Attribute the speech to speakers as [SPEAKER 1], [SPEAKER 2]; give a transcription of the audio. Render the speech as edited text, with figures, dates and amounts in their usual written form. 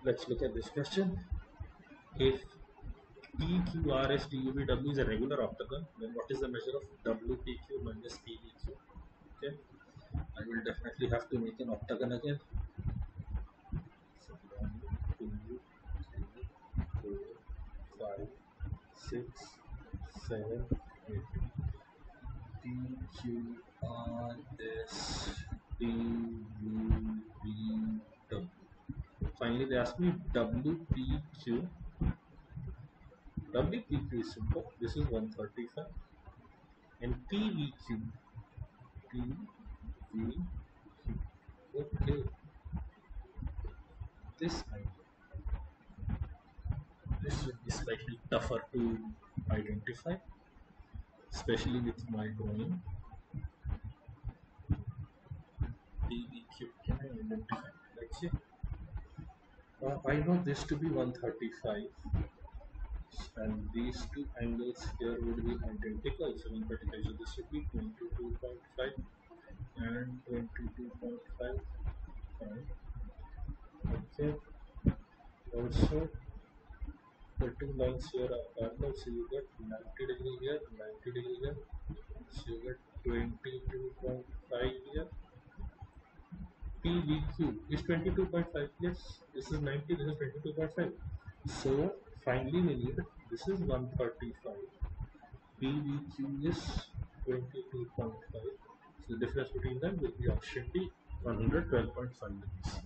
[SPEAKER 1] Let's look at this question. If PQRS DUVW is a regular octagon, then what is the measure of WPQ minus PVQ? Okay, I will definitely have to make an octagon again. So 1, 2, 3, 4, 5, 6, 7, 8. PQRS DUVW. Finally, they asked me WPQ. WPQ is simple. This is 135. And PVQ. PVQ. Okay. This should be slightly tougher to identify, especially with my drawing. PVQ. Can I identify? Let's see. I know this to be 135. And these two angles here would be identical, 735. So this would be 22.5 and 22.5. Okay. Also, the two lines here are parallel, so you get 90 degree here, 90 degree here. So you get 22.5 here. PVQ is 22.5. Yes, this is 90, this is 22.5. So finally we need, this is 135. PVQ is 22.5. So the difference between them will be option D, 112.5 degrees.